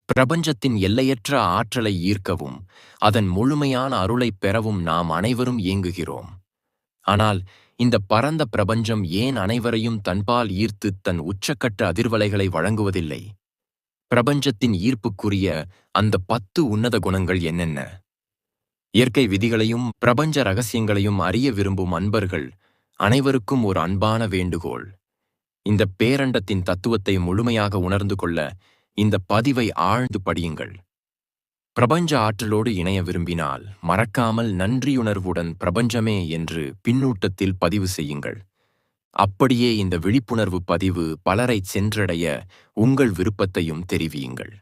பிரபஞ்சத்தின் எல்லையற்ற ஆற்றலை ஈர்க்கவும் அதன் முழுமையான அருளைப் பெறவும் நாம் அனைவரும் இயங்குகிறோம். ஆனால் இந்த பரந்த பிரபஞ்சம் ஏன் அனைவரையும் தன்பால் ஈர்த்து தன் உச்சக்கட்ட அதிர்வலைகளை வழங்குவதில்லை? பிரபஞ்சத்தின் ஈர்ப்புக்குரிய அந்த 10 உன்னத குணங்கள் என்னென்ன? இயற்கை விதிகளையும் பிரபஞ்ச ரகசியங்களையும் அறிய விரும்பும் அன்பர்கள் அனைவருக்கும் ஒரு அன்பான வேண்டுகோள். இந்த பேரண்டத்தின் தத்துவத்தை முழுமையாக உணர்ந்து கொள்ள இந்த பதிவை ஆழ்ந்து படியுங்கள். பிரபஞ்ச ஆற்றலோடு இணைய விரும்பினால் மறக்காமல் நன்றியுணர்வுடன் பிரபஞ்சமே என்று பின்னூட்டத்தில் பதிவு செய்யுங்கள். அப்படியே இந்த விழிப்புணர்வு பதிவு பலரை சென்றடைய உங்கள் விருப்பத்தையும் தெரிவியுங்கள்.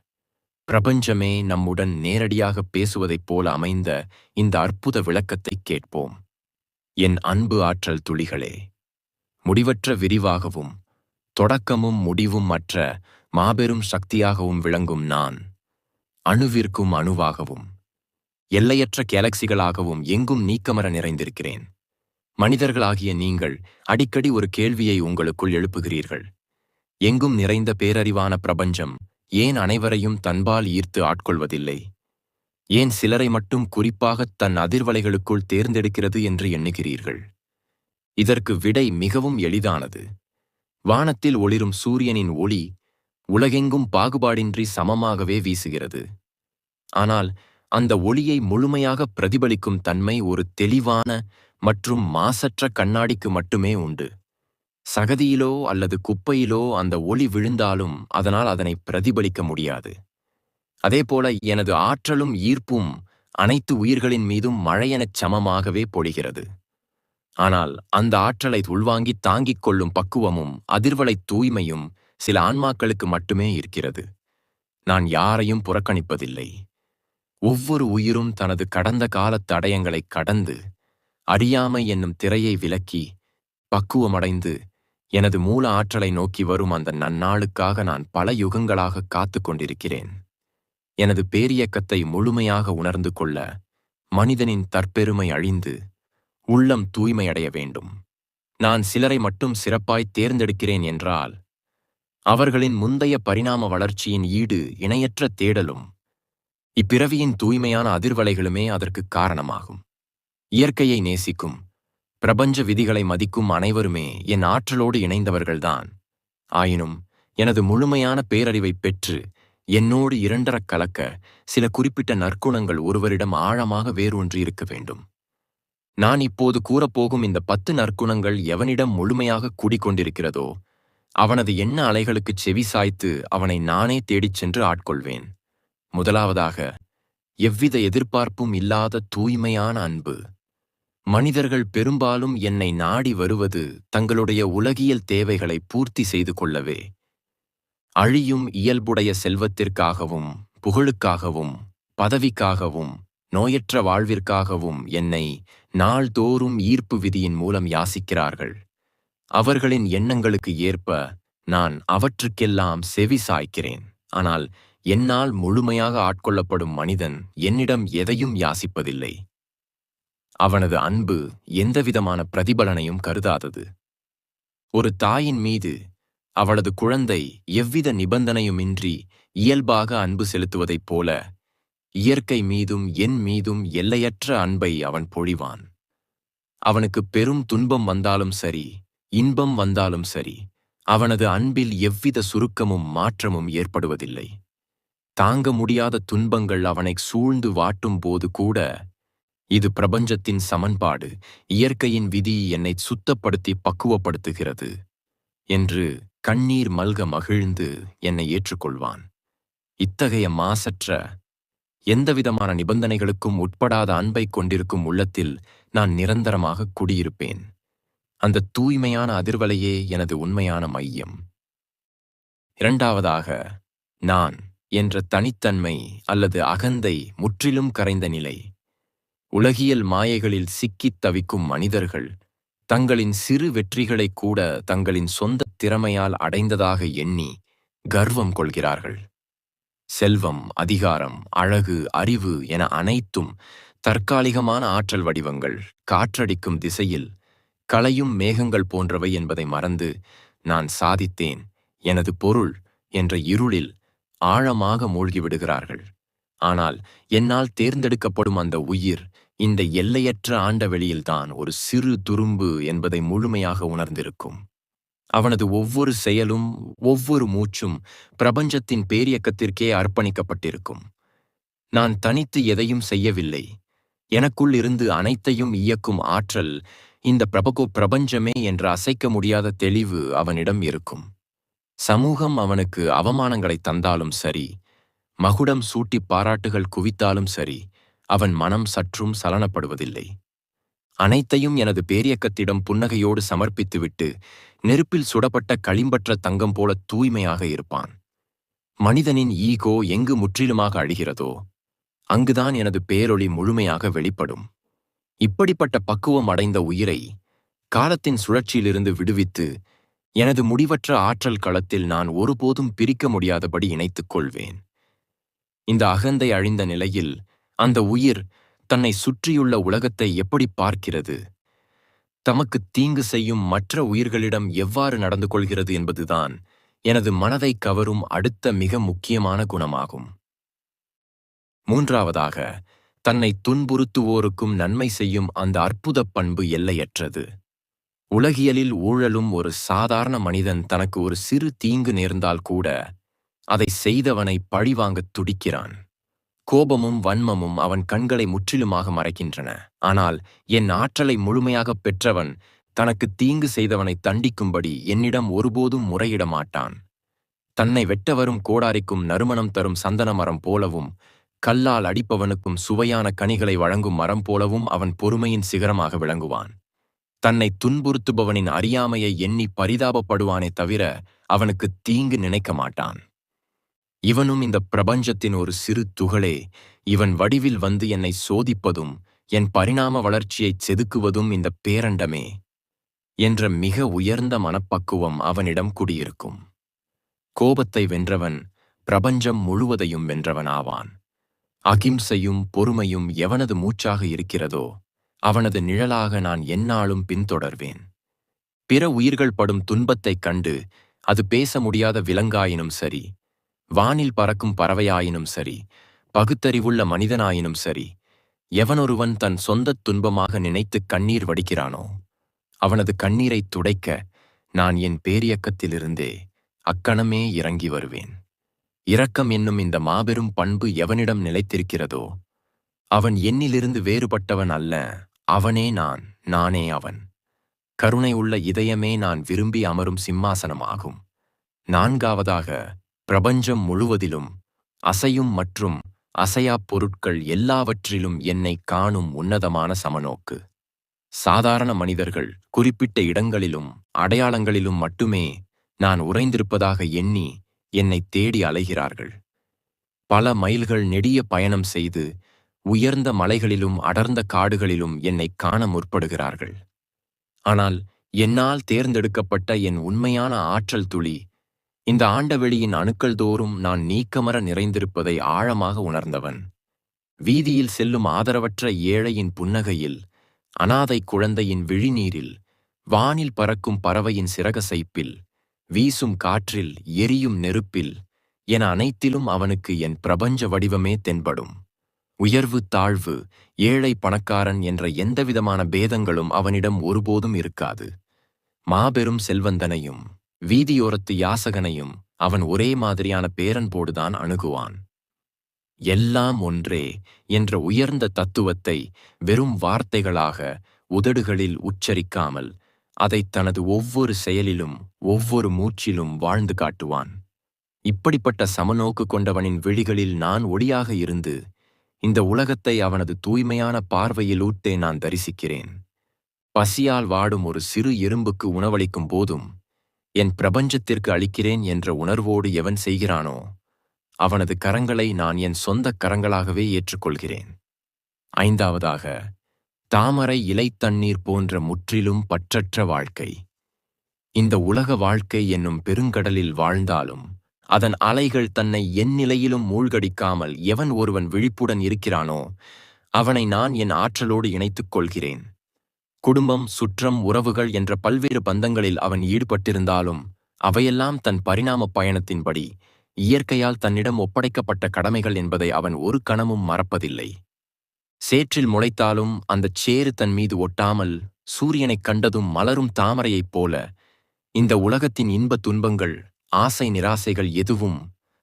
பிரபஞ்சமே நம்முடன் நேரடியாக பேசுவதைப் போல அமைந்த இந்த அற்புத விளக்கத்தை கேட்போம். என் அன்பு ஆற்றல் துளிகளே, முடிவற்ற விரிவாகவும் தொடக்கமும் முடிவும் அற்ற மாபெரும் சக்தியாகவும் விளங்கும் நான், அணுவிற்கும் அணுவாகவும் எல்லையற்ற கேலக்சிகளாகவும் எங்கும் நீக்கமர நிறைந்திருக்கிறேன். மனிதர்களாகிய நீங்கள் அடிக்கடி ஒரு கேள்வியை உங்களுக்குள் எழுப்புகிறீர்கள். எங்கும் நிறைந்த பேரறிவான பிரபஞ்சம் ஏன் அனைவரையும் தன்பால் ஈர்த்து ஆட்கொள்வதில்லை? ஏன் சிலரை மட்டும் குறிப்பாக தன் அதிர்வலைகளுக்குள் தேர்ந்தெடுக்கிறது என்று எண்ணுகிறீர்கள்? இதற்கு விடை மிகவும் எளிதானது. வானத்தில் ஒளிரும் சூரியனின் ஒளி உலகெங்கும் பாகுபாடின்றி சமமாகவே வீசுகிறது. ஆனால் அந்த ஒளியை முழுமையாக பிரதிபலிக்கும் தன்மை ஒரு தெளிவான மற்றும் மாசற்ற கண்ணாடிக்கு மட்டுமே உண்டு. சகதியிலோ அல்லது குப்பையிலோ அந்த ஒளி விழுந்தாலும் அதனால் அதனை பிரதிபலிக்க முடியாது. அதேபோல எனது ஆற்றலும் ஈர்ப்பும் அனைத்து உயிர்களின் மீதும் மழையெனச் சமமாகவே பொழிகிறது. ஆனால் அந்த ஆற்றலை உள்வாங்கி தாங்கிக் கொள்ளும் பக்குவமும் அதிர்வலை தூய்மையும் சில ஆன்மாக்களுக்கு மட்டுமே இருக்கிறது. நான் யாரையும் புறக்கணிப்பதில்லை. ஒவ்வொரு உயிரும் தனது கடந்த கால தடயங்களை கடந்து அறியாமை என்னும் திரையை விலக்கி பக்குவமடைந்து எனது மூல ஆற்றலை நோக்கி வரும் அந்த நன்னாளுக்காக நான் பல யுகங்களாக காத்து கொண்டிருக்கிறேன். எனது பேரியக்கத்தை முழுமையாக உணர்ந்து கொள்ள மனிதனின் தற்பெருமை அழிந்து உள்ளம் தூய்மையடைய வேண்டும். நான் சிலரை மட்டும் சிறப்பாய் தேர்ந்தெடுக்கிறேன் என்றால் அவர்களின் முந்தைய பரிணாம வளர்ச்சியின் ஈடு இணையற்ற தேடலும் இப்பிறவியின் தூய்மையான அதிர்வலைகளுமே அதற்கு காரணமாகும். இயற்கையை நேசிக்கும் பிரபஞ்ச விதிகளை மதிக்கும் அனைவருமே என் ஆற்றலோடு இணைந்தவர்கள்தான். ஆயினும் எனது முழுமையான பேரறிவை பெற்று என்னோடு இரண்டரக் கலக்க சில குறிப்பிட்ட நற்குணங்கள் ஒருவரிடம் ஆழமாக வேரூன்றி இருக்க வேண்டும். நான் இப்போது கூறப்போகும் இந்த 10 நற்குணங்கள் எவனிடம் முழுமையாக கூடிக்கொண்டிருக்கிறதோ அவனது எண்ண அலைகளுக்குச் செவி சாய்த்து அவனை நானே தேடிச் சென்று ஆட்கொள்வேன். முதலாவதாக, எவ்வித எதிர்பார்ப்பும் இல்லாத தூய்மையான அன்பு. மனிதர்கள் பெரும்பாலும் என்னை நாடி வருவது தங்களுடைய உலகியல் தேவைகளை பூர்த்தி செய்து கொள்ளவே. அழியும் இயல்புடைய செல்வத்திற்காகவும் புகழுக்காகவும் பதவிக்காகவும் நோயற்ற வாழ்விற்காகவும் என்னை நாள்தோறும் ஈர்ப்பு விதியின் மூலம் யாசிக்கிறார்கள். அவர்களின் எண்ணங்களுக்கு ஏற்ப நான் அவற்றுக்கெல்லாம் செவி சாய்க்கிறேன். ஆனால் என்னால் முழுமையாக ஆட்கொள்ளப்படும் மனிதன் என்னிடம் எதையும் யாசிப்பதில்லை. அவனது அன்பு எந்தவிதமான பிரதிபலனையும் கருதாதது. ஒரு தாயின் மீது அவளது குழந்தை எவ்வித நிபந்தனையுமின்றி இயல்பாக அன்பு செலுத்துவதைப் போல இயற்கை மீதும் என் மீதும் எல்லையற்ற அன்பை அவன் பொழிவான். அவனுக்கு பெரும் துன்பம் வந்தாலும் சரி, இன்பம் வந்தாலும் சரி, அவனது அன்பில் எவ்வித சுருக்கமும் மாற்றமும் ஏற்படுவதில்லை. தாங்க முடியாத துன்பங்கள் அவனை சூழ்ந்து வாட்டும் போது கூட, இது பிரபஞ்சத்தின் சமன்பாடு, இயற்கையின் விதி என்னை சுத்தப்படுத்தி பக்குவப்படுத்துகிறது என்று கண்ணீர் மல்க மகிழ்ந்து என்னை ஏற்றுக்கொள்வான். இத்தகைய மாசற்ற எந்தவிதமான நிபந்தனைகளுக்கும் உட்படாத அன்பை கொண்டிருக்கும் உள்ளத்தில் நான் நிரந்தரமாக குடியிருப்பேன். அந்த தூய்மையான அதிர்வலையே எனது உண்மையான மையம். இரண்டாவதாக, நான் என்ற தனித்தன்மை அல்லது அகந்தை முற்றிலும் கரைந்த நிலை. உலகியல் மாயைகளில் சிக்கித் தவிக்கும் மனிதர்கள் தங்களின் சிறு வெற்றிகளை கூட தங்களின் சொந்த திறமையால் அடைந்ததாக எண்ணி கர்வம் கொள்கிறார்கள். செல்வம், அதிகாரம், அழகு, அறிவு என அனைத்தும் தற்காலிகமான ஆற்றல் வடிவங்கள், காற்றடிக்கும் திசையில் களையும் மேகங்கள் போன்றவை என்பதை மறந்து நான் சாதித்தேன், எனது பொருள் என்ற இருளில் ஆழமாக மூழ்கிவிடுகிறார்கள். ஆனால் என்னால் தேர்ந்தெடுக்கப்படும் அந்த உயிர் இந்த எல்லையற்ற ஆண்டவெளியில்தான் ஒரு சிறு துரும்பு என்பதை முழுமையாக உணர்ந்திருக்கும். அவனது ஒவ்வொரு செயலும், ஒவ்வொரு மூச்சும் பிரபஞ்சத்தின் பேரியக்கத்திற்கே அர்ப்பணிக்கப்பட்டிருக்கும். நான் தனித்து எதையும் செய்யவில்லை. எனக்குள் இருந்து அனைத்தையும் இயக்கும் ஆற்றல், இந்த பிரபஞ்சமே என்ற அசைக்க முடியாத தெளிவு அவனிடம் இருக்கும். சமூகம் அவனுக்கு அவமானங்களை தந்தாலும் சரி, மகுடம் சூட்டி பாராட்டுகள் குவித்தாலும் சரி, அவன் மனம் சற்றும் சலனப்படுவதில்லை. அனைத்தையும் எனது பேரியக்கத்திடம் புன்னகையோடு சமர்ப்பித்துவிட்டு நெருப்பில் சுடப்பட்ட களிம்பற்ற தங்கம் போல தூய்மையாக இருப்பான். மனிதனின் ஈகோ எங்கு முற்றிலுமாக அழிகிறதோ அங்குதான் எனது பேரொளி முழுமையாக வெளிப்படும். இப்படிப்பட்ட பக்குவம் அடைந்த உயிரை காலத்தின் சுழற்சியிலிருந்து விடுவித்து எனது முடிவற்ற ஆற்றல் களத்தில் நான் ஒருபோதும் பிரிக்க முடியாதபடி இணைத்துக் கொள்வேன். இந்த அகந்தை அழிந்த நிலையில் அந்த உயிர் தன்னை சுற்றியுள்ள உலகத்தை எப்படி பார்க்கிறது, தமக்கு தீங்கு செய்யும் மற்ற உயிர்களிடம் எவ்வாறு நடந்து கொள்கிறது என்பதுதான் எனது மனதை கவரும் அடுத்த மிக முக்கியமான குணமாகும். மூன்றாவதாக, தன்னை துன்புறுத்துவோருக்கும் நன்மை செய்யும் அந்த அற்புத பண்பு எல்லையற்றது. உலகியலில் ஊழலும் ஒரு சாதாரண மனிதன் தனக்கு ஒரு சிறு தீங்கு நேர்ந்தால் கூட அதை செய்தவனை பழிவாங்கத் துடிக்கிறான். கோபமும் வன்மமும் அவன் கண்களை முற்றிலுமாக மறைக்கின்றன. ஆனால் என் ஆற்றலை முழுமையாகப் பெற்றவன் தனக்கு தீங்கு செய்தவனை தண்டிக்கும்படி என்னிடம் ஒருபோதும் முறையிட மாட்டான். தன்னை வெட்ட வரும் கோடாரிக்கும் நறுமணம் தரும் சந்தன மரம் போலவும், கல்லால் அடிப்பவனுக்கும் சுவையான கனிகளை வழங்கும் மரம் போலவும் அவன் பொறுமையின் சிகரமாக விளங்குவான். தன்னை துன்புறுத்துபவனின் அறியாமையை எண்ணி பரிதாபப்படுவானே தவிர அவனுக்கு தீங்கு நினைக்க மாட்டான். இவனும் இந்த பிரபஞ்சத்தின் ஒரு சிறு துகளே. இவன் வடிவில் வந்து என்னை சோதிப்பதும் என் பரிணாம வளர்ச்சியைச் செதுக்குவதும் இந்த பேரண்டமே என்ற மிக உயர்ந்த மனப்பக்குவம் அவனிடம் குடியிருக்கும். கோபத்தை வென்றவன் பிரபஞ்சம் முழுவதையும் வென்றவன் ஆவான். அகிம்சையும் பொறுமையும் எவனது மூச்சாக இருக்கிறதோ அவனது நிழலாக நான் எந்நாளும் பின்தொடர்வேன். பிற உயிர்கள் படும் துன்பத்தைக் கண்டு அது பேச முடியாத விலங்காயினும் சரி, வானில் பறக்கும் பறவையாயினும் சரி, பகுத்தறிவுள்ள மனிதனாயினும் சரி, எவனொருவன் தன் சொந்தத் துன்பமாக நினைத்து கண்ணீர் வடிக்கிறானோ அவனது கண்ணீரைத் துடைக்க நான் என் பேரியக்கத்திலிருந்தே அக்கணமே இறங்கி வருவேன். இரக்கம் என்னும் இந்த மாபெரும் பண்பு எவனிடம் நிலைத்திருக்கிறதோ அவன் என்னிலிருந்து வேறுபட்டவன் அல்ல, அவனே நான், நானே அவன். கருணை உள்ள இதயமே நான் விரும்பி அமரும் சிம்மாசனமாகும். நான்காவதாக, பிரபஞ்சம் முழுவதிலும் அசையும் மற்றும் அசையாப் பொருட்கள் எல்லாவற்றிலும் என்னை காணும் உன்னதமான சமநோக்கு. சாதாரண மனிதர்கள் குறிப்பிட்ட இடங்களிலும் அடையாளங்களிலும் மட்டுமே நான் உறைந்திருப்பதாக எண்ணி என்னை தேடி அலைகிறார்கள். பல மைல்கள் நெடிய பயணம் செய்து உயர்ந்த மலைகளிலும் அடர்ந்த காடுகளிலும் என்னை காண முற்படுகிறார்கள். ஆனால் என்னால் தேர்ந்தெடுக்கப்பட்ட என் உண்மையான ஆற்றல் துளி இந்த ஆண்டவெளியின் அணுக்கள் தோறும் நான் நீக்கமர நிறைந்திருப்பதை ஆழமாக உணர்ந்தவன். வீதியில் செல்லும் ஆதரவற்ற ஏழையின் புன்னகையில், அனாதை குழந்தையின் விழிநீரில், வானில் பறக்கும் பறவையின் சிறகசைப்பில், வீசும் காற்றில், எரியும் நெருப்பில் என அனைத்திலும் அவனுக்கு என் பிரபஞ்ச வடிவமே தென்படும். உயர்வு தாழ்வு, ஏழை பணக்காரன் என்ற எந்தவிதமான பேதங்களும் அவனிடம் ஒருபோதும் இருக்காது. மாபெரும் செல்வந்தனையும் வீதியோரத்து யாசகனையும் அவன் ஒரே மாதிரியான பேரன்போடுதான் அணுகுவான். எல்லாம் ஒன்றே என்ற உயர்ந்த தத்துவத்தை வெறும் வார்த்தைகளாக உதடுகளில் உச்சரிக்காமல் அதை தனது ஒவ்வொரு செயலிலும் ஒவ்வொரு மூச்சிலும் வாழ்ந்து காட்டுவான். இப்படிப்பட்ட சமநோக்கு கொண்டவனின் விழிகளில் நான் ஒளியாக இருந்து இந்த உலகத்தை அவனது தூய்மையான பார்வையில் ஊட்டே நான் தரிசிக்கிறேன். பசியால் வாடும் ஒரு சிறு எறும்புக்கு உணவளிக்கும் போதும் என் பிரபஞ்சத்திற்கு அளிக்கிறேன் என்ற உணர்வோடு எவன் செய்கிறானோ அவனது கரங்களை நான் என் சொந்த கரங்களாகவே ஏற்றுக்கொள்கிறேன். ஐந்தாவதாக, தாமரை இலை தண்ணீர் போன்ற முற்றிலும் பற்றற்ற வாழ்க்கை. இந்த உலக வாழ்க்கை என்னும் பெருங்கடலில் வாழ்ந்தாலும் அதன் அலைகள் தன்னை என் நிலையிலும் மூழ்கடிக்காமல் எவன் ஒருவன் விழிப்புடன் இருக்கிறானோ அவனை நான் என் ஆற்றலோடு இணைத்துக் கொள்கிறேன். குடும்பம், சுற்றம், உறவுகள் என்ற பல்வேறு பந்தங்களில் அவன் ஈடுபட்டிருந்தாலும் அவையெல்லாம் தன் பரிணாம பயணத்தின்படி இயற்கையால் தன்னிடம் ஒப்படைக்கப்பட்ட கடமைகள் என்பதை அவன் ஒரு கணமும் மறப்பதில்லை. சேற்றில் முளைத்தாலும் அந்தச் சேறு தன் மீது ஒட்டாமல் சூரியனைக் கண்டதும் மலரும் தாமரையைப் போல இந்த உலகத்தின் இன்பத் துன்பங்கள், ஆசை நிராசைகள் எதுவும்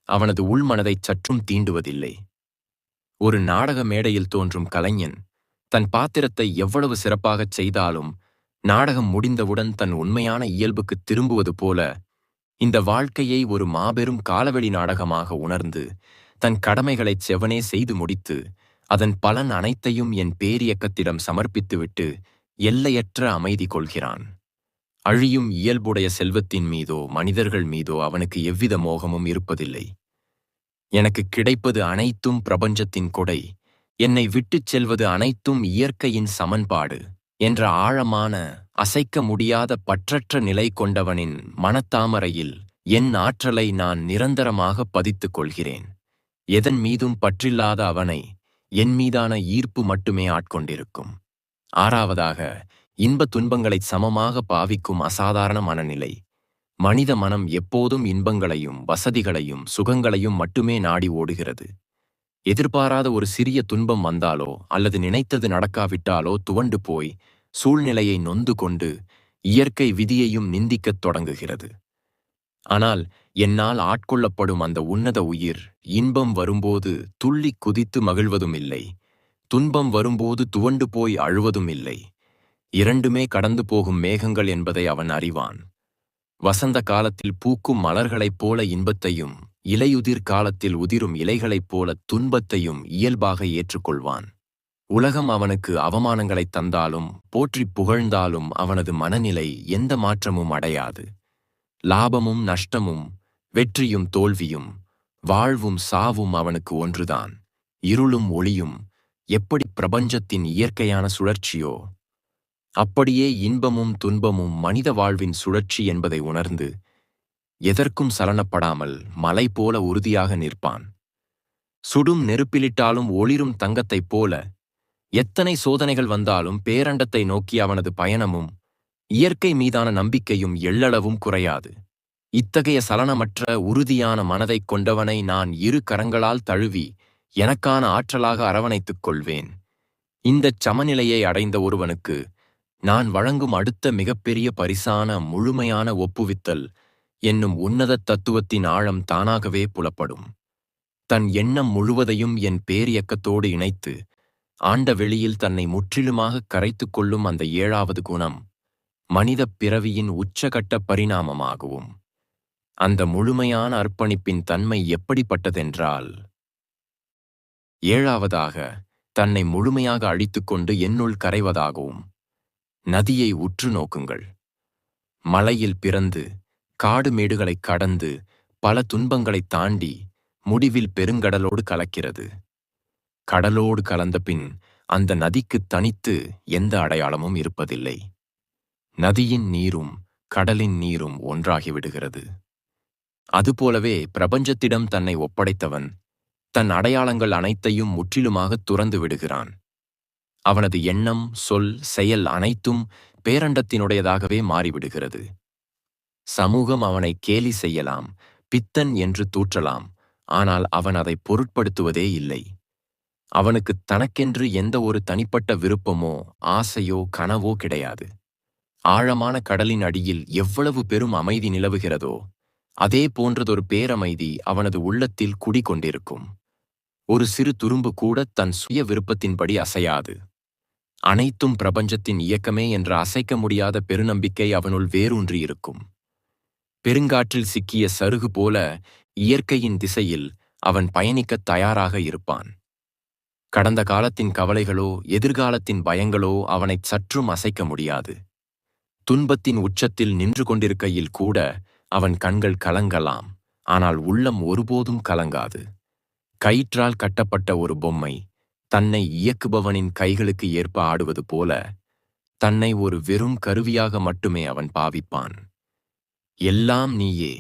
அவனது உள்மனதைச் சற்றும் தீண்டுவதில்லை. ஒரு நாடக மேடையில் தோன்றும் கலைஞன் தன் பாத்திரத்தை எவ்வளவு சிறப்பாகச் செய்தாலும் நாடகம் முடிந்தவுடன் தன் உண்மையான இயல்புக்குத் திரும்புவது போல இந்த வாழ்க்கையை ஒரு மாபெரும் காலவெளி நாடகமாக உணர்ந்து தன் கடமைகளைச் செவனே செய்து முடித்து அதன் பலன் அனைத்தையும் என் பேரியக்கத்திடம் சமர்ப்பித்துவிட்டு எல்லையற்ற அமைதி கொள்கிறான். அழியும் இயல்புடைய செல்வத்தின் மீதோ மனிதர்கள் மீதோ அவனுக்கு எவ்வித மோகமும் இருப்பதில்லை. எனக்கு கிடைப்பது அனைத்தும் பிரபஞ்சத்தின் கொடை, என்னை விட்டுச் செல்வது அனைத்தும் இயற்கையின் சமன்பாடு என்ற ஆழமான, அசைக்க முடியாத பற்றற்ற நிலை கொண்டவனின் மனத்தாமரையில் என் ஆற்றலை நான் நிரந்தரமாக பதித்துக் கொள்கிறேன். எதன் மீதும் பற்றில்லாத அவனை என் மீதான ஈர்ப்பு மட்டுமே ஆட்கொண்டிருக்கும். ஆறாவதாக, இன்பத் துன்பங்களைச் சமமாக பாவிக்கும் அசாதாரண மனநிலை. மனித மனம் எப்போதும் இன்பங்களையும் வசதிகளையும் சுகங்களையும் மட்டுமே நாடி ஓடுகிறது. எதிர்பாராத ஒரு சிறிய துன்பம் வந்தாலோ அல்லது நினைத்தது நடக்காவிட்டாலோ துவண்டு போய் சூழ்நிலையை நொந்து கொண்டு இயற்கை விதியையும் நிந்திக்கத் தொடங்குகிறது. ஆனால் என்னால் ஆட்கொள்ளப்படும் அந்த உன்னத உயிர் இன்பம் வரும்போது துள்ளி குதித்து மகிழ்வதும் இல்லை, துன்பம் வரும்போது துவண்டு போய் அழுவதும் இல்லை. இரண்டுமே கடந்து போகும் மேகங்கள் என்பதை அவன் அறிவான். வசந்த காலத்தில் பூக்கும் மலர்களைப் போல இன்பத்தையும் இலையுதிர் காலத்தில் உதிரும் இலைகளைப் போல துன்பத்தையும் இயல்பாக ஏற்றுக்கொள்வான். உலகம் அவனுக்கு அவமானங்களைத் தந்தாலும் போற்றிப் புகழ்ந்தாலும் அவனது மனநிலை எந்த மாற்றமும் அடையாது. லாபமும் நஷ்டமும், வெற்றியும் தோல்வியும், வாழ்வும் சாவும் அவனுக்கு ஒன்றுதான். இருளும் ஒளியும் எப்படி பிரபஞ்சத்தின் இயற்கையான சுழற்சியோ அப்படியே இன்பமும் துன்பமும் மனித வாழ்வின் சுழற்சி என்பதை உணர்ந்து எதற்கும் சலனப்படாமல் மலை போல உறுதியாக நிற்பான். சுடும் நெருப்பிலிட்டாலும் ஒளிரும் தங்கத்தைப் போல எத்தனை சோதனைகள் வந்தாலும் பேரண்டத்தை நோக்கி அவனது பயணமும் இயற்கை மீதான நம்பிக்கையும் எள்ளளவும் குறையாது. இத்தகைய சலனமற்ற உறுதியான மனதைக் கொண்டவனை நான் இரு கரங்களால் தழுவி எனக்கான ஆற்றலாக அரவணைத்துக் கொள்வேன். இந்தச் சமநிலையை அடைந்த ஒருவனுக்கு நான் வழங்கும் அடுத்த மிகப்பெரிய பரிசான முழுமையான ஒப்புவித்தல் என்னும் உன்னத தத்துவத்தின் ஆழம் தானாகவே புலப்படும். தன் எண்ணம் முழுவதையும் என் பேரியக்கத்தோடு இணைத்து ஆண்ட வெளியில் தன்னை முற்றிலுமாக கரைத்துக் கொள்ளும் அந்த ஏழாவது குணம் மனிதப் பிறவியின் உச்சகட்ட பரிணாமமாகவும். அந்த முழுமையான அர்ப்பணிப்பின் தன்மை எப்படிப்பட்டதென்றால், ஏழாவதாக தன்னை முழுமையாக அழித்துக்கொண்டு என்னுள் கரைவதாகவும். நதியை உற்று நோக்குங்கள். மலையில் பிறந்து காடு மேடுகளைக் கடந்து பல துன்பங்களைத் தாண்டி முடிவில் பெருங்கடலோடு கலக்கிறது. கடலோடு கலந்த பின் அந்த நதிக்குத் தனித்து எந்த அடையாளமும் இருப்பதில்லை. நதியின் நீரும் கடலின் நீரும் ஒன்றாகிவிடுகிறது. அதுபோலவே பிரபஞ்சத்திடம் தன்னை ஒப்படைத்தவன் தன் அடையாளங்கள் அனைத்தையும் முற்றிலுமாக துறந்து விடுகிறான். அவனது எண்ணம், சொல், செயல் அனைத்தும் பேரண்டத்தினுடையதாகவே மாறிவிடுகிறது. சமூகம் அவனை கேலி செய்யலாம், பித்தன் என்று தூற்றலாம், ஆனால் அவன் அதை பொருட்படுத்துவதே இல்லை. அவனுக்கு தனக்கென்று எந்த ஒரு தனிப்பட்ட விருப்பமோ ஆசையோ கனவோ கிடையாது. ஆழமான கடலின் அடியில் எவ்வளவு பெரும் அமைதி நிலவுகிறதோ அதே போன்றதொரு பேரமைதி அவனது உள்ளத்தில் குடிகொண்டிருக்கும். ஒரு சிறு துரும்பு கூட தன் சுய விருப்பத்தின்படி அசையாது. அனைத்தும் பிரபஞ்சத்தின் இயக்கமே என்ற அசைக்க முடியாத பெருநம்பிக்கை அவனுள் வேரூன்றியிருக்கும். பெருங்காற்றில் சிக்கிய சருகு போல இயற்கையின் திசையில் அவன் பயணிக்கத் தயாராக இருப்பான். கடந்த காலத்தின் கவலைகளோ எதிர்காலத்தின் பயங்களோ அவனைச் சற்றும் அசைக்க முடியாது. துன்பத்தின் உச்சத்தில் நின்று கொண்டிருக்கையில் கூட அவன் கண்கள் கலங்கலாம், ஆனால் உள்ளம் ஒருபோதும் கலங்காது. கயிற்றால் கட்டப்பட்ட ஒரு பொம்மை தன்னை இயக்குபவனின் கைகளுக்கு ஏற்ப ஆடுவது போல தன்னை ஒரு வெறும் கருவியாக மட்டுமே அவன் பாவிப்பான். எல்லாம் நீயே,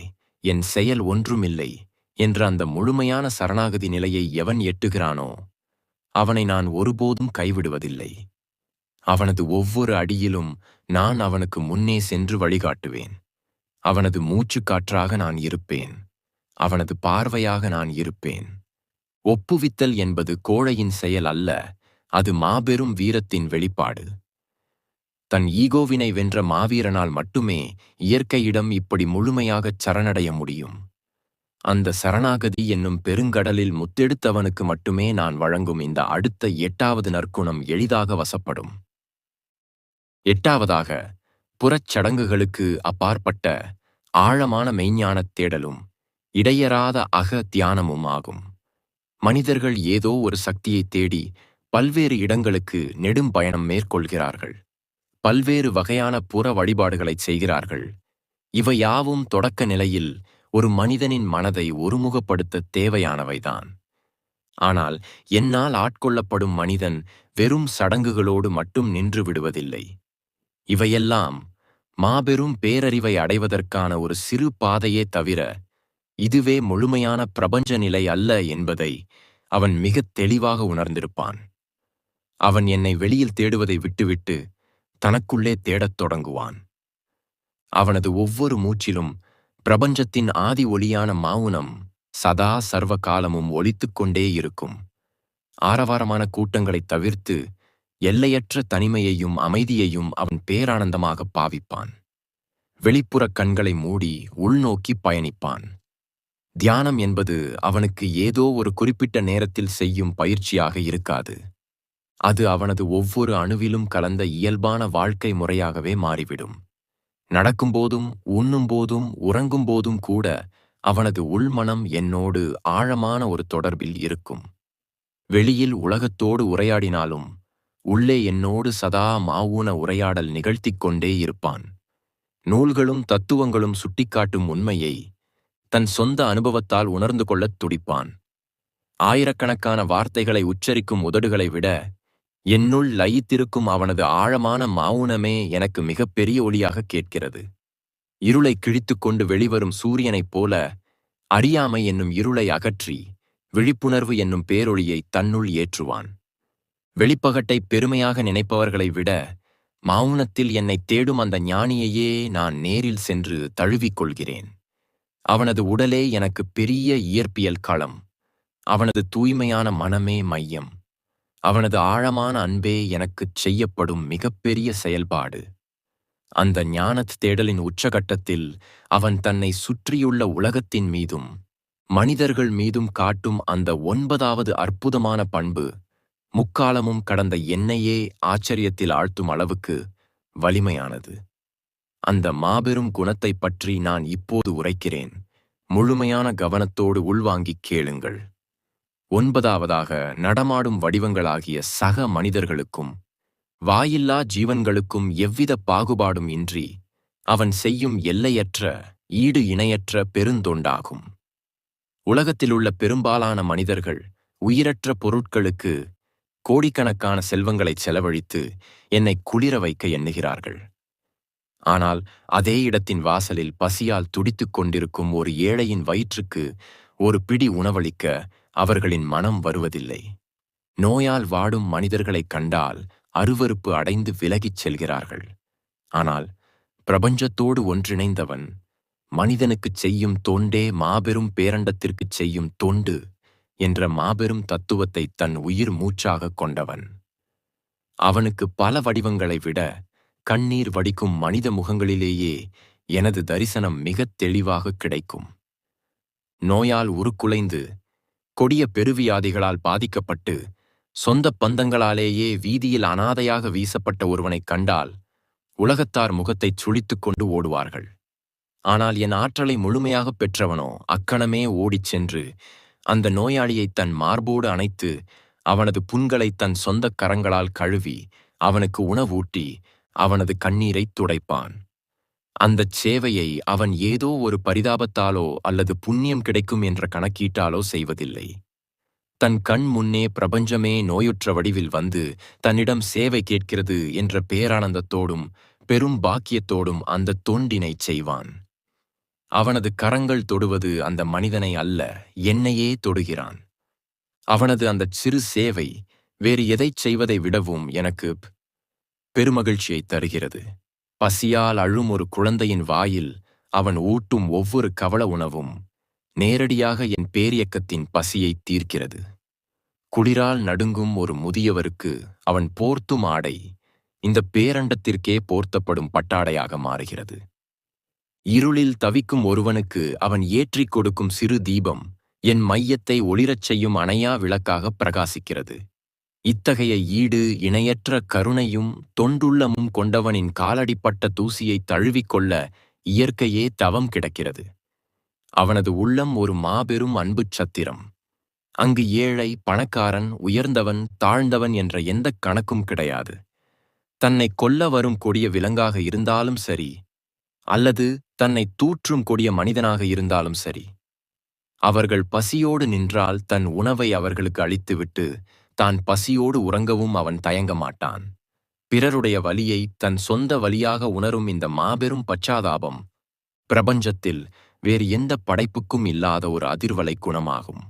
என் செயல் ஒன்றுமில்லை என்ற அந்த முழுமையான சரணாகதி நிலையை எவன் எட்டுகிறானோ அவனை நான் ஒருபோதும் கைவிடுவதில்லை. அவனது ஒவ்வொரு அடியிலும் நான் அவனுக்கு முன்னே சென்று வழிகாட்டுவேன். அவனது மூச்சுக்காற்றாக நான் இருப்பேன். அவனது பார்வையாக நான் இருப்பேன். ஒப்புவித்தல் என்பது கோழையின் செயல் அல்ல, அது மாபெரும் வீரத்தின் வெளிப்பாடு. தன் ஈகோவினை வென்ற மாவீரனால் மட்டுமே இயற்கையிடம் இப்படி முழுமையாகச் சரணடைய முடியும். அந்த சரணாகதி என்னும் பெருங்கடலில் முத்தெடுத்தவனுக்கு மட்டுமே நான் வழங்கும் இந்த அடுத்த 8வது நற்குணம் எளிதாக வசப்படும். 8வதாக, புறச்சடங்குகளுக்கு அப்பாற்பட்ட ஆழமான மெய்ஞானத் தேடலும் இடையறாத அக தியானமும் ஆகும். மனிதர்கள் ஏதோ ஒரு சக்தியைத் தேடி பல்வேறு இடங்களுக்கு நெடும் பயணம் மேற்கொள்கிறார்கள். பல்வேறு வகையான புற வழிபாடுகளைச் செய்கிறார்கள். இவையாவும் தொடக்க நிலையில் ஒரு மனிதனின் மனதை ஒருமுகப்படுத்த தேவையானவைதான். ஆனால் என்னால் ஆட்கொள்ளப்படும் மனிதன் வெறும் சடங்குகளோடு மட்டும் நின்று விடுவதில்லை. இவையெல்லாம் மாபெரும் பேரறிவை அடைவதற்கான ஒரு சிறு பாதையே தவிர இதுவே முழுமையான பிரபஞ்ச நிலை அல்ல என்பதை அவன் மிகத் தெளிவாக உணர்ந்திருப்பான். அவன் என்னை வெளியில் தேடுவதை விட்டுவிட்டு தனக்குள்ளே தேடத் தொடங்குவான். அவனது ஒவ்வொரு மூச்சிலும் பிரபஞ்சத்தின் ஆதி ஒளியான மௌனம் சதா சர்வ காலமும் ஒலித்துக் கொண்டே இருக்கும். ஆரவாரமான கூட்டங்களைத் தவிர்த்து எல்லையற்ற தனிமையையும் அமைதியையும் அவன் பேரானந்தமாக பாவிப்பான். வெளிப்புறக் கண்களை மூடி உள்நோக்கி பயணிப்பான். தியானம் என்பது அவனுக்கு ஏதோ ஒரு குறிப்பிட்ட நேரத்தில் செய்யும் பயிற்சியாக இருக்காது. அது அவனது ஒவ்வொரு அணுவிலும் கலந்த இயல்பான வாழ்க்கை முறையாகவே மாறிவிடும். நடக்கும்போதும் உண்ணும்போதும் உறங்கும்போதும் கூட அவனது உள்மனம் என்னோடு ஆழமான ஒரு தொடர்பில் இருக்கும். வெளியில் உலகத்தோடு உரையாடினாலும் உள்ளே என்னோடு சதா மௌன உரையாடல் நிகழ்த்திக் கொண்டே இருப்பான். நூல்களும் தத்துவங்களும் சுட்டிக்காட்டும் உண்மையை தன் சொந்த அனுபவத்தால் உணர்ந்து கொள்ளத் துடிப்பான். ஆயிரக்கணக்கான வார்த்தைகளை உச்சரிக்கும் உதடுகளை விட என்னுள் லயித்திருக்கும் அவனது ஆழமான மௌனமே எனக்கு மிகப்பெரிய ஒளியாக கேட்கிறது. இருளை கிழித்துக்கொண்டு வெளிவரும் சூரியனைப் போல அறியாமை என்னும் இருளை அகற்றி விழிப்புணர்வு என்னும் பேரொளியை தன்னுள் ஏற்றுவான். வெளிப்பகட்டை பெருமையாக நினைப்பவர்களை விட மௌனத்தில் என்னை தேடும் அந்த ஞானியையே நான் நேரில் சென்று தழுவிக்கொள்கிறேன். அவனது உடலே எனக்கு பெரிய இயற்பியல் களம். அவனது தூய்மையான மனமே மையம். அவனது ஆழமான அன்பே எனக்குச் செய்யப்படும் மிகப்பெரிய செயல்பாடு. அந்த ஞானத் தேடலின் உச்சகட்டத்தில் அவன் தன்னை சுற்றியுள்ள உலகத்தின் மீதும் மனிதர்கள் மீதும் காட்டும் அந்த 9வது அற்புதமான பண்பு முக்காலமும் கடந்த என்னையே ஆச்சரியத்தில் ஆழ்த்தும் அளவுக்கு வலிமையானது. அந்த மாபெரும் குணத்தைப் பற்றி நான் இப்போது உரைக்கிறேன். முழுமையான கவனத்தோடு உள்வாங்கிக் கேளுங்கள். 9வதாக, நடமாடும் வடிவங்களாகிய சக மனிதர்களுக்கும் வாயில்லா ஜீவன்களுக்கும் எவ்வித பாகுபாடும் இன்றி அவன் செய்யும் எல்லையற்ற ஈடு இணையற்ற பெருந்தொண்டாகும். உலகத்திலுள்ள பெரும்பாலான மனிதர்கள் உயிரற்ற பொருட்களுக்கு கோடிக்கணக்கான செல்வங்களைச் செலவழித்து என்னை குளிர வைக்க எண்ணுகிறார்கள். ஆனால் அதே இடத்தின் வாசலில் பசியால் துடித்துக் கொண்டிருக்கும் ஒரு ஏழையின் வயிற்றுக்கு ஒரு பிடி உணவளிக்க அவர்களின் மனம் வருவதில்லை. நோயால் வாடும் மனிதர்களைக் கண்டால் அருவருப்பு அடைந்து விலகிச் செல்கிறார்கள். ஆனால் பிரபஞ்சத்தோடு ஒன்றிணைந்தவன் மனிதனுக்குச் செய்யும் தொண்டே மாபெரும் பேரண்டத்திற்குச் செய்யும் தொண்டு என்ற மாபெரும் தத்துவத்தை தன் உயிர் மூச்சாகக் கொண்டவன். அவனுக்கு பல வடிவங்களை விட கண்ணீர் வடிக்கும் மனித முகங்களிலேயே எனது தரிசனம் மிகத் தெளிவாக கிடைக்கும். நோயால் உருக்குலைந்து கொடிய பெருவியாதிகளால் பாதிக்கப்பட்டு சொந்த பந்தங்களாலேயே வீதியில் அனாதையாக வீசப்பட்ட ஒருவனைக் கண்டால் உலகத்தார் முகத்தைச் சுளித்துக் கொண்டு ஓடுவார்கள். ஆனால் என் ஆற்றலை முழுமையாகப் பெற்றவனோ அக்கணமே ஓடிச் சென்று அந்த நோயாளியை தன் மார்போடு அணைத்து அவனது புண்களை தன் சொந்தக் கரங்களால் கழுவி அவனுக்கு உணவூட்டி அவனது கண்ணீரைத் துடைப்பான். அந்தச் சேவையை அவன் ஏதோ ஒரு பரிதாபத்தாலோ அல்லது புண்ணியம் கிடைக்கும் என்ற கணக்கீட்டாலோ செய்வதில்லை. தன் கண் முன்னே பிரபஞ்சமே நோயுற்ற வடிவில் வந்து தன்னிடம் சேவை கேட்கிறது என்ற பேரானந்தத்தோடும் பெரும் பாக்கியத்தோடும் அந்த தொண்டினைச் செய்வான். அவனது கரங்கள் தொடுவது அந்த மனிதனை அல்ல, என்னையே தொடுகிறான். அவனது அந்தச் சிறு சேவை வேறு எதைச் செய்வதை விடவும் எனக்கு பெருமகிழ்ச்சியைத் தருகிறது. பசியால் அழும் ஒரு குழந்தையின் வாயில் அவன் ஊட்டும் ஒவ்வொரு கவள உணவும் நேரடியாக என் பேரியக்கத்தின் பசியை தீர்க்கிறது. குளிரால் நடுங்கும் ஒரு முதியவருக்கு அவன் போர்த்தும் ஆடை இந்த பேரண்டத்திற்கே போர்த்தப்படும் பட்டாடையாக மாறுகிறது. இருளில் தவிக்கும் ஒருவனுக்கு அவன் ஏற்றிக் கொடுக்கும் சிறு தீபம் என் மையத்தை ஒளிரச் செய்யும் அணையா விளக்காக பிரகாசிக்கிறது. இத்தகைய ஈடு இணையற்ற கருணையும் தொண்டுள்ளமும் கொண்டவனின் காலடிப்பட்ட தூசியை தழுவிக்கொள்ள இயற்கையே தவம் கிடக்கிறது. அவனது உள்ளம் ஒரு மாபெரும் அன்புச் சத்திரம். அங்கு ஏழை பணக்காரன் உயர்ந்தவன் தாழ்ந்தவன் என்ற எந்தக் கணக்கும் கிடையாது. தன்னை கொல்ல வரும் கொடிய விலங்காக இருந்தாலும் சரி, அல்லது தன்னை தூற்றும் கொடிய மனிதனாக இருந்தாலும் சரி, அவர்கள் பசியோடு நின்றால் தன் உணவை அவர்களுக்கு அளித்துவிட்டு தான் பசியோடு உறங்கவும் அவன் தயங்க மாட்டான். பிறருடைய வலியை தன் சொந்த வலியாக உணரும் இந்த மாபெரும் பச்சாதாபம் பிரபஞ்சத்தில் வேறு எந்த படைப்புக்கும் இல்லாத ஒரு அதிர்வலை குணமாகும்.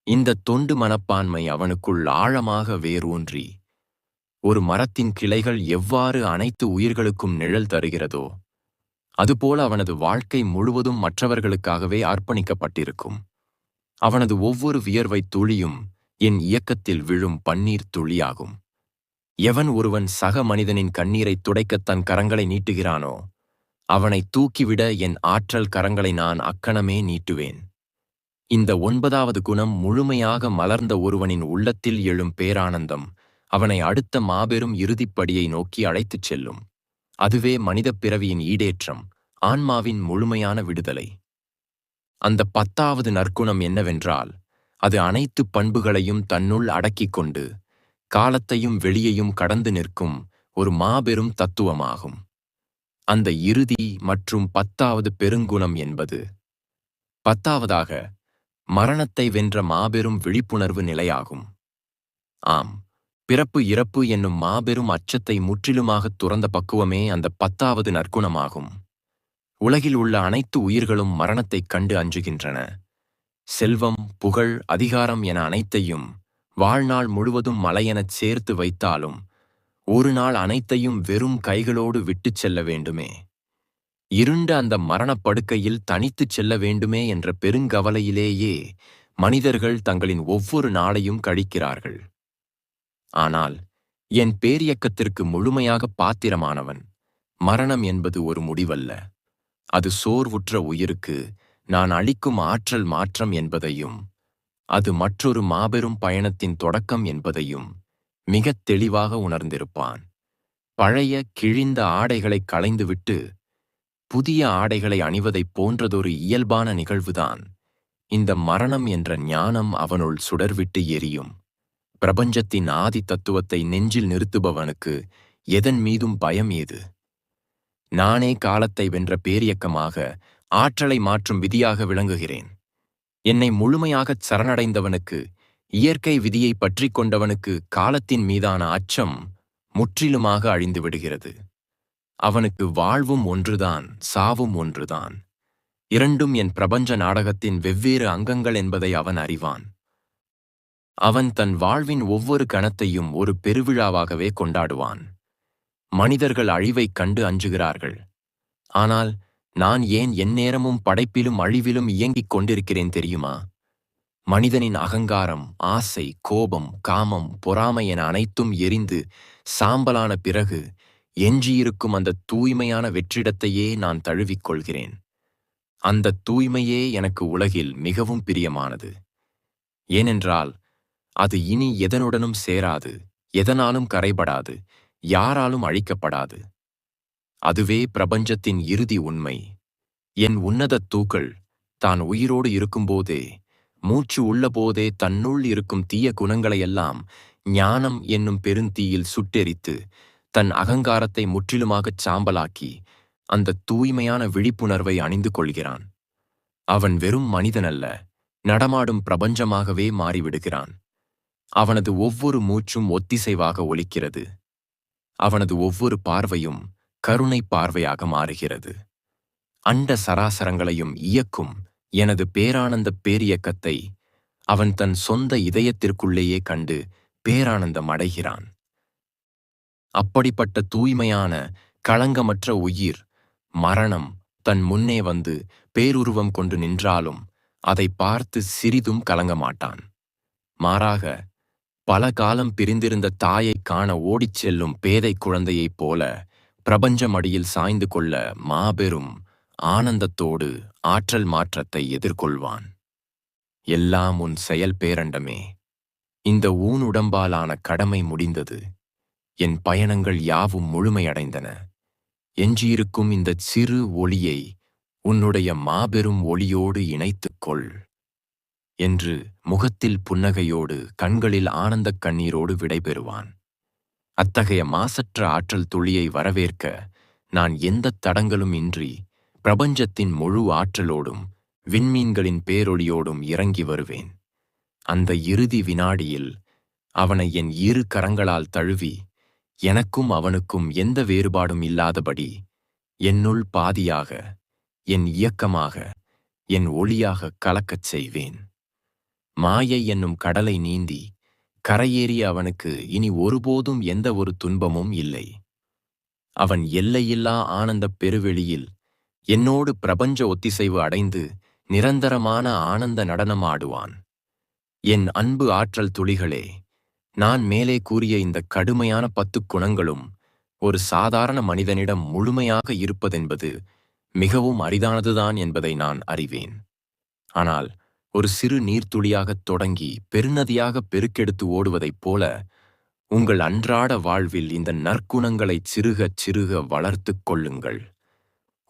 இந்த தொண்டு மனப்பான்மை அவனுக்குள் ஆழமாக வேரூன்றி ஒரு மரத்தின் கிளைகள் எவ்வாறு அனைத்து உயிர்களுக்கும் நிழல் தருகிறதோ அதுபோல அவனது வாழ்க்கை முழுவதும் மற்றவர்களுக்காகவே அர்ப்பணிக்கப்பட்டிருக்கும். அவனது ஒவ்வொரு வியர்வை துளியும் என் இயக்கத்தில் விழும் பன்னீர் துளியாகும். எவன் ஒருவன் சக மனிதனின் கண்ணீரை துடைக்கத் தன் கரங்களை நீட்டுகிறானோ அவனை தூக்கிவிட என் ஆற்றல் கரங்களை நான் அக்கணமே நீட்டுவேன். இந்த 9வது குணம் முழுமையாக மலர்ந்த ஒருவனின் உள்ளத்தில் எழும் பேரானந்தம் அவனை அடுத்த மாபெரும் இறுதிப்படியை நோக்கி அழைத்துச் செல்லும். அதுவே மனிதப் பிறவியின் ஈடேற்றம், ஆன்மாவின் முழுமையான விடுதலை. அந்த 10வது நற்குணம் என்னவென்றால், அது அனைத்து பண்புகளையும் தன்னுள் அடக்கிக் கொண்டு காலத்தையும் வெளியையும் கடந்து நிற்கும் ஒரு மாபெரும் தத்துவமாகும். அந்த இறுதி மற்றும் 10வது பெருங்குணம் என்பது 10வதாக மரணத்தை வென்ற மாபெரும் விழிப்புணர்வு நிலையாகும். ஆம், பிறப்பு இறப்பு என்னும் மாபெரும் அச்சத்தை முற்றிலுமாகத் துறந்த பக்குவமே அந்த 10வது நற்குணமாகும். உலகில் உள்ள அனைத்து உயிர்களும் மரணத்தைக் கண்டு அஞ்சுகின்றன. செல்வம், புகழ், அதிகாரம் என அனைத்தையும் வாழ்நாள் முழுவதும் மலையெனச் சேர்த்து வைத்தாலும் ஒரு நாள் அனைத்தையும் வெறும் கைகளோடு விட்டுச் செல்ல வேண்டுமே. இருண்ட அந்த மரணப்படுக்கையில் தனித்துச் செல்ல வேண்டுமே என்ற பெருங்கவலையிலேயே மனிதர்கள் தங்களின் ஒவ்வொரு நாளையும் கழிக்கிறார்கள். ஆனால் என் பேரியக்கத்திற்கு முழுமையாக பாத்திரமானவன் மரணம் என்பது ஒரு முடிவல்ல, அது சோர்வுற்ற உயிருக்கு நான் அளிக்கும் ஆற்றல் மாற்றம் என்பதையும் அது மற்றொரு மாபெரும் பயணத்தின் தொடக்கம் என்பதையும் மிகத் தெளிவாக உணர்ந்திருப்பான். பழைய கிழிந்த ஆடைகளை களைந்துவிட்டு புதிய ஆடைகளை அணிவதைப் போன்றதொரு இயல்பான நிகழ்வுதான் இந்த மரணம் என்ற ஞானம் அவனுள் சுடர்விட்டு எரியும். பிரபஞ்சத்தின் ஆதி தத்துவத்தை நெஞ்சில் நிறுத்துபவனுக்கு எதன் மீதும் பயம் ஏது? நானே காலத்தை வென்ற பேரியக்கமாக ஆற்றலை மாற்றும் விதியாக விளங்குகிறேன். என்னை முழுமையாகச் சரணடைந்தவனுக்கு, இயற்கை விதியை பற்றி கொண்டவனுக்கு காலத்தின் மீதான அச்சம் முற்றிலுமாக அழிந்து விடுகிறது. அவனுக்கு வாழ்வும் ஒன்றுதான், சாவும் ஒன்றுதான். இரண்டும் என் பிரபஞ்ச நாடகத்தின் வெவ்வேறு அங்கங்கள் என்பதை அவன் அறிவான். அவன் தன் வாழ்வின் ஒவ்வொரு கணத்தையும் ஒரு பெருவிழாவாகவே கொண்டாடுவான். மனிதர்கள் அழிவைக் கண்டு அஞ்சுகிறார்கள். ஆனால் நான் ஏன் எந்நேரமும் படைப்பிலும் அழிவிலும் இயங்கிக் கொண்டிருக்கிறேன் தெரியுமா? மனிதனின் அகங்காரம், ஆசை, கோபம், காமம், பொறாமை என அனைத்தும் எரிந்து சாம்பலான பிறகு எஞ்சியிருக்கும் அந்த தூய்மையான வெற்றிடத்தையே நான் தழுவிக்கொள்கிறேன். அந்த தூய்மையே எனக்கு உலகில் மிகவும் பிரியமானது. ஏனென்றால் அது இனி எதனுடனும் சேராது, எதனாலும் கரைபடாது, யாராலும் அழிக்கப்படாது. அதுவே பிரபஞ்சத்தின் இறுதி உண்மை. என் உன்னதத் தூக்கள் தான் உயிரோடு இருக்கும்போதே, மூச்சு உள்ளபோதே தன்னுள் இருக்கும் தீய குணங்களையெல்லாம் ஞானம் என்னும் பெருந்தீயில் சுட்டெரித்து தன் அகங்காரத்தை முற்றிலுமாகச் சாம்பலாக்கி அந்த தூய்மையான விழிப்புணர்வை அணிந்து கொள்கிறான். அவன் வெறும் மனிதனல்ல, நடமாடும் பிரபஞ்சமாகவே மாறிவிடுகிறான். அவனது ஒவ்வொரு மூச்சும் ஒத்திசைவாக ஒலிக்கிறது. அவனது ஒவ்வொரு பார்வையும் கருணை பார்வையாக மாறுகிறது. அண்ட சராசரங்களையும் இயக்கும் எனது பேரானந்த பேரியக்கத்தை அவன் தன் சொந்த இதயத்திற்குள்ளேயே கண்டு பேரானந்தம் அடைகிறான். அப்படிப்பட்ட தூய்மையான களங்கமற்ற உயிர் மரணம் தன் முன்னே வந்து பேருருவம் கொண்டு நின்றாலும் அதை பார்த்து சிறிதும் கலங்க மாட்டான். மாறாக, பல காலம் பிரிந்திருந்த தாயைக் காண ஓடிச் செல்லும் பேதை குழந்தையைப் போல பிரபஞ்ச மடியில் சாய்ந்து கொள்ள மாபெரும் ஆனந்தத்தோடு ஆற்றல் மாற்றத்தை எதிர்கொள்வான். எல்லாம் உன் செயல் பேரண்டமே. இந்த ஊனுடம்பாலான கடமை முடிந்தது. என் பயணங்கள் யாவும் முழுமையடைந்தன. எஞ்சியிருக்கும் இந்த சிறு ஒளியை உன்னுடைய மாபெரும் ஒளியோடு இணைத்துக் கொள் என்று முகத்தில் புன்னகையோடு கண்களில் ஆனந்தக் கண்ணீரோடு விடைபெறுவான். அத்தகைய மாசற்ற ஆற்றல் துளியை வரவேற்க நான் எந்தத் தடங்களும் இன்றி பிரபஞ்சத்தின் முழு ஆற்றலோடும் விண்மீன்களின் பேரொளியோடும் இறங்கி வருவேன். அந்த இறுதி வினாடியில் அவனை என் இரு கரங்களால் தழுவி எனக்கும் அவனுக்கும் எந்த வேறுபாடும் இல்லாதபடி என்னுள் பாதியாக, என் இயக்கமாக, என் ஒளியாக கலக்கச் செய்வேன். மாயை என்னும் கடலை நீந்தி கரையேறிய அவனுக்கு இனி ஒருபோதும் எந்த ஒரு துன்பமும் இல்லை. அவன் எல்லையில்லா ஆனந்தப் பெருவெளியில் என்னோடு பிரபஞ்ச ஒத்திசைவு அடைந்து நிரந்தரமான ஆனந்த நடனம் ஆடுவான். என் அன்பு ஆற்றல் துளிகளே, நான் மேலே கூறிய இந்த கடுமையான 10 குணங்களும் ஒரு சாதாரண மனிதனிடம் முழுமையாக இருப்பதென்பது மிகவும் அரிதானதுதான் என்பதை நான் அறிவேன். ஆனால் ஒரு சிறு நீர்த்துளியாகத் தொடங்கி பெருநதியாக பெருக்கெடுத்து ஓடுவதைப் போல உங்கள் அன்றாட வாழ்வில் இந்த நற்குணங்களைச் சிறுகச் சிறுக வளர்த்துக் கொள்ளுங்கள்.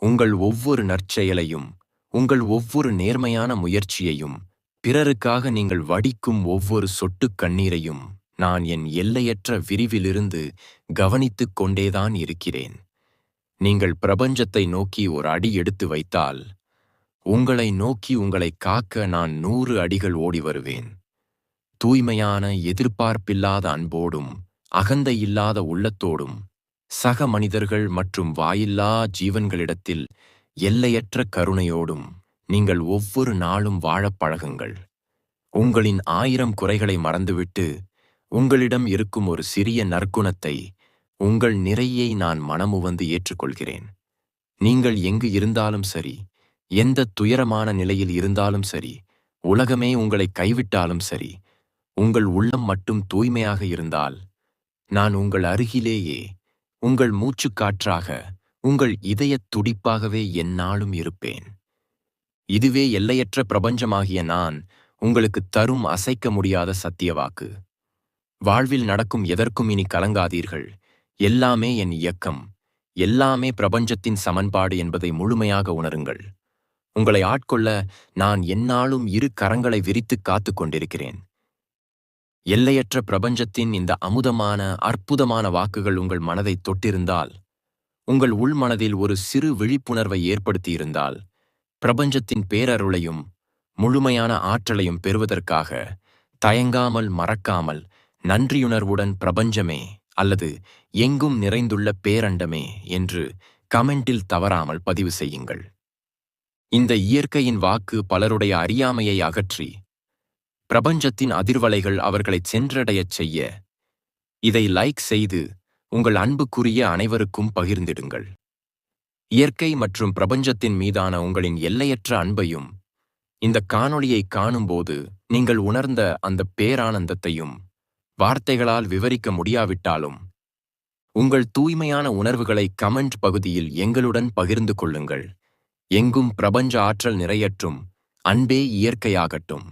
உங்கள் ஒவ்வொரு நற்செயலையும், உங்கள் ஒவ்வொரு நேர்மையான முயற்சியையும், பிறருக்காக நீங்கள் வடிக்கும் ஒவ்வொரு சொட்டுக் கண்ணீரையும் நான் என் எல்லையற்ற விரிவிலிருந்து கவனித்துக் கொண்டேதான் இருக்கிறேன். நீங்கள் பிரபஞ்சத்தை நோக்கி ஒரு அடி எடுத்து வைத்தால், உங்களை நோக்கி உங்களை காக்க நான் 100 அடிகள் ஓடி வருவேன். தூய்மையான எதிர்பார்ப்பில்லாத அன்போடும் அகந்தையில்லாத உள்ளத்தோடும் சக மனிதர்கள் மற்றும் வாயில்லா ஜீவன்களிடத்தில் எல்லையற்ற கருணையோடும் நீங்கள் ஒவ்வொரு நாளும் வாழப் பழகுங்கள். உங்களின் 1000 குறைகளை மறந்துவிட்டு உங்களிடம் இருக்கும் ஒரு சிறிய நற்குணத்தை, உங்கள் நிறையை நான் மனமுவந்து ஏற்றுக்கொள்கிறேன். நீங்கள் எங்கு இருந்தாலும் சரி, எந்த துயரமான நிலையில் இருந்தாலும் சரி, உலகமே உங்களை கைவிட்டாலும் சரி, உங்கள் உள்ளம் மட்டும் தூய்மையாக இருந்தால், நான் உங்கள் அருகிலேயே உங்கள் மூச்சுக்காற்றாக, உங்கள் இதயத் துடிப்பாகவே எந்நாளும் இருப்பேன். இதுவே எல்லையற்ற பிரபஞ்சமாகிய நான் உங்களுக்கு தரும் அசைக்க முடியாத சத்தியவாக்கு. வாழ்வில் நடக்கும் எதற்கும் இனி கலங்காதீர்கள். எல்லாமே என் இயக்கம், எல்லாமே பிரபஞ்சத்தின் சமன்பாடு என்பதை முழுமையாக உணருங்கள். உங்களை ஆட்கொள்ள நான் எந்நாளும் 2 கரங்களை விரித்துக் காத்துக் கொண்டிருக்கிறேன். எல்லையற்ற பிரபஞ்சத்தின் இந்த அமுதமான அற்புதமான வாக்குகள் உங்கள் மனதை தொட்டிருந்தால், உங்கள் உள்மனதில் ஒரு சிறு விழிப்புணர்வை ஏற்படுத்தியிருந்தால், பிரபஞ்சத்தின் பேரருளையும் முழுமையான ஆற்றலையும் பெறுவதற்காக தயங்காமல், மறக்காமல், நன்றியுணர்வுடன் பிரபஞ்சமே அல்லது எங்கும் நிறைந்துள்ள பேரண்டமே என்று கமெண்டில் தவறாமல் பதிவு செய்யுங்கள். இந்த இயற்கையின் வாக்கு பலருடைய அறியாமையை அகற்றி பிரபஞ்சத்தின் அதிர்வலைகள் அவர்களை சென்றடையச் செய்ய இதை லைக் செய்து உங்கள் அன்புக்குரிய அனைவருக்கும் பகிர்ந்திடுங்கள். இயற்கை மற்றும் பிரபஞ்சத்தின் மீதான உங்களின் எல்லையற்ற அன்பையும் இந்த காணொளியை காணும்போது நீங்கள் உணர்ந்த அந்த பேரானந்தத்தையும் வார்த்தைகளால் விவரிக்க முடியாவிட்டாலும் உங்கள் தூய்மையான உணர்வுகளை கமெண்ட் பகுதியில் எங்களுடன் பகிர்ந்து கொள்ளுங்கள். எங்கும் பிரபஞ்ச ஆற்றல் நிறையற்றும். அன்பே இயற்கையாகட்டும்.